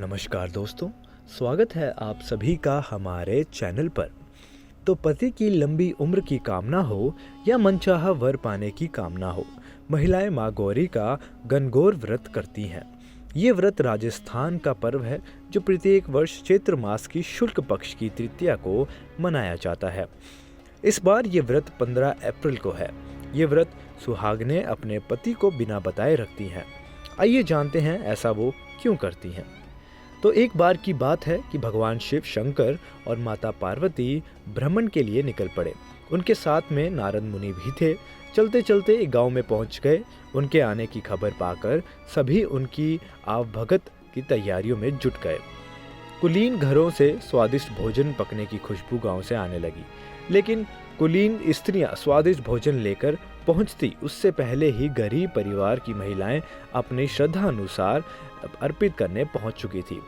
नमस्कार दोस्तों, स्वागत है आप सभी का हमारे चैनल पर। तो पति की लंबी उम्र की कामना हो या मनचाहा वर पाने की कामना हो, महिलाएं माँ गौरी का गणगौर व्रत करती हैं। ये व्रत राजस्थान का पर्व है जो प्रत्येक वर्ष चैत्र मास की शुक्ल पक्ष की तृतीया को मनाया जाता है। इस बार ये व्रत 15 अप्रैल को है। ये व्रत सुहागनें अपने पति को बिना बताए रखती हैं। आइए जानते हैं ऐसा वो क्यों करती हैं। तो एक बार की बात है कि भगवान शिव शंकर और माता पार्वती भ्रमण के लिए निकल पड़े। उनके साथ में नारद मुनि भी थे। चलते चलते एक गांव में पहुंच गए। उनके आने की खबर पाकर सभी उनकी आवभगत की तैयारियों में जुट गए। कुलीन घरों से स्वादिष्ट भोजन पकने की खुशबू गांव से आने लगी, लेकिन कुलीन स्त्रियां स्वादिष्ट भोजन लेकर पहुंचती उससे पहले ही गरीब परिवार की महिलाएं अपनी श्रद्धा अनुसार अर्पित करने पहुंच चुकी थी।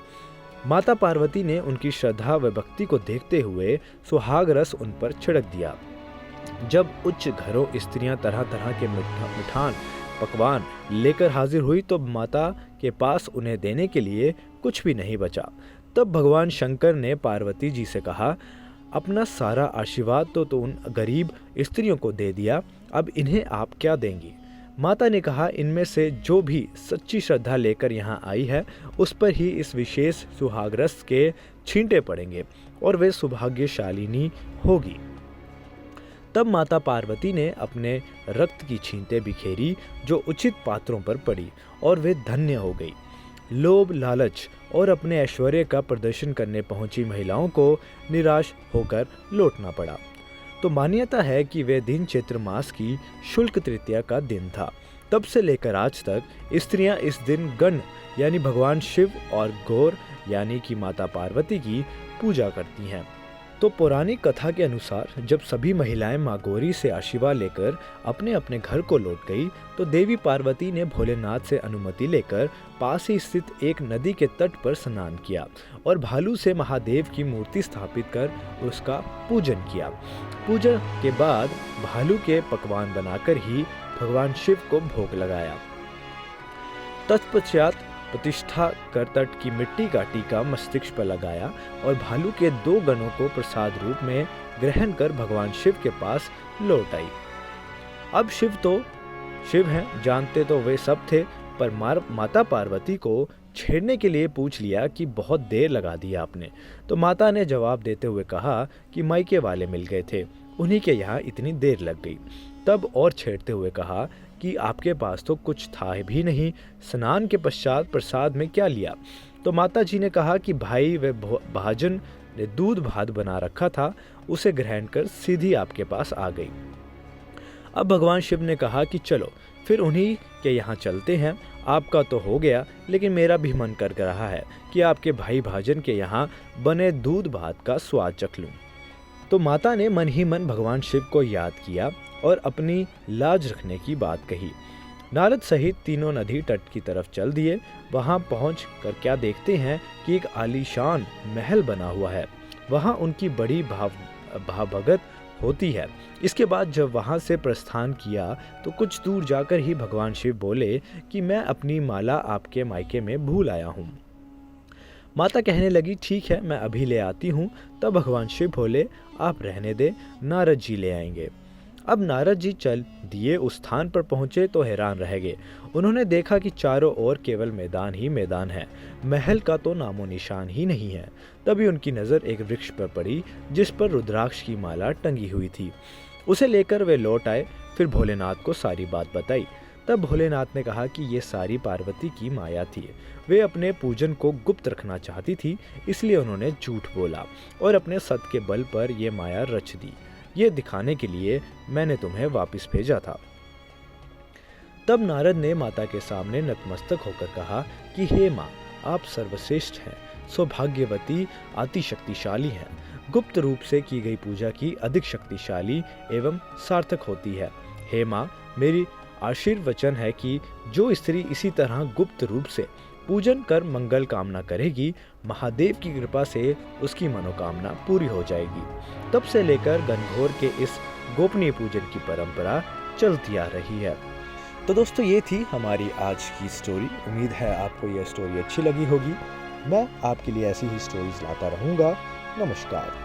माता पार्वती ने उनकी श्रद्धा व भक्ति को देखते हुए सुहाग रस उन पर छिड़क दिया। जब उच्च घरों स्त्रियां तरह तरह के मिठान पकवान लेकर हाजिर हुई तो माता के पास उन्हें देने के लिए कुछ भी नहीं बचा। तब भगवान शंकर ने पार्वती जी से कहा, अपना सारा आशीर्वाद तो उन गरीब स्त्रियों को दे दिया, अब इन्हें आप क्या देंगी। माता ने कहा, इनमें से जो भी सच्ची श्रद्धा लेकर यहाँ आई है उस पर ही इस विशेष सुहागरस के छींटे पड़ेंगे और वे सौभाग्यशालिनी होगी। तब माता पार्वती ने अपने रक्त की छींटे बिखेरी जो उचित पात्रों पर पड़ी और वे धन्य हो गई। लोभ लालच और अपने ऐश्वर्य का प्रदर्शन करने पहुंची महिलाओं को निराश होकर लौटना पड़ा। तो मान्यता है कि वे दिन चैत्र मास की शुक्ल तृतीया का दिन था। तब से लेकर आज तक स्त्रियां इस दिन गण यानी भगवान शिव और गौर यानी कि माता पार्वती की पूजा करती हैं। तो पौराणिक कथा के अनुसार जब सभी महिलाएं माँ गौरी से आशीर्वाद लेकर अपने अपने घर को लौट गई तो देवी पार्वती ने भोलेनाथ से अनुमति लेकर पास ही स्थित एक नदी के तट पर स्नान किया और भालू से महादेव की मूर्ति स्थापित कर उसका पूजन किया। पूजा के बाद भालू के पकवान बनाकर ही भगवान शिव को भोग लगाया। तत्पश्चात प्रतिष्ठा कर तट की मिट्टी का टीका मस्तिष्क पर लगाया और भालू के 2 गणों को प्रसाद रूप में ग्रहण कर भगवान शिव के पास लौट आई। अब शिव तो शिव हैं, जानते तो वे सब थे, पर माता पार्वती को छेड़ने के लिए पूछ लिया कि बहुत देर लगा दी आपने। तो माता ने जवाब देते हुए कहा कि मायके वाले मिल गए थे, उन्हीं के यहाँ इतनी देर लग गई। तब और छेड़ते हुए कहा कि आपके पास तो कुछ था भी नहीं, स्नान के पश्चात प्रसाद में क्या लिया। तो माता जी ने कहा कि भाई व भाजन ने दूध भात बना रखा था, उसे ग्रहण कर सीधी आपके पास आ गई। अब भगवान शिव ने कहा कि चलो फिर उन्हीं के यहाँ चलते हैं। आपका तो हो गया, लेकिन मेरा भी मन कर रहा है कि आपके भाई भाजन के यहाँ बने दूध भात का स्वाद चख लूं। तो माता ने मन ही मन भगवान शिव को याद किया और अपनी लाज रखने की बात कही। नारद सहित तीनों नदी तट की तरफ चल दिए। वहां पहुंच कर क्या देखते हैं कि एक आलीशान महल बना हुआ है। वहां उनकी बड़ी भावभगत होती है। इसके बाद जब वहां से प्रस्थान किया तो कुछ दूर जाकर ही भगवान शिव बोले कि मैं अपनी माला आपके मायके में भूल आया हूँ। माता कहने लगी, ठीक है, मैं अभी ले आती हूँ। तब भगवान शिव बोले, आप रहने दे, नारद जी ले आएंगे। अब नारद जी चल दिए उस स्थान पर पहुंचे तो हैरान रह गए। उन्होंने देखा कि चारों ओर केवल मैदान ही मैदान है, महल का तो नामो निशान ही नहीं है। तभी उनकी नज़र एक वृक्ष पर पड़ी जिस पर रुद्राक्ष की माला टंगी हुई थी। उसे लेकर वे लौट आए, फिर भोलेनाथ को सारी बात बताई। तब भोलेनाथ ने कहा कि ये सारी पार्वती की माया थी, वे अपने पूजन को गुप्त रखना चाहती थी, इसलिए उन्होंने झूठ बोला और अपने सत के बल पर यह माया रच दी। ये दिखाने के लिए मैंने तुम्हें वापस भेजा था। तब नारद ने माता के सामने नतमस्तक होकर कहा कि हे माँ, आप सर्वश्रेष्ठ हैं, सौभाग्यवती, अति शक्तिशाली हैं। गुप्त रूप से की गई पूजा की अधिक शक्तिशाली एवं सार्थक होती है। हे माँ, मेरी आशीर्वचन है कि जो स्त्री इसी तरह गुप्त रूप से पूजन कर मंगल कामना करेगी, महादेव की कृपा से उसकी मनोकामना पूरी हो जाएगी। तब से लेकर गणगौर के इस गोपनीय पूजन की परंपरा चलती आ रही है। तो दोस्तों, ये थी हमारी आज की स्टोरी। उम्मीद है आपको यह स्टोरी अच्छी लगी होगी। मैं आपके लिए ऐसी ही स्टोरीज लाता रहूँगा। नमस्कार।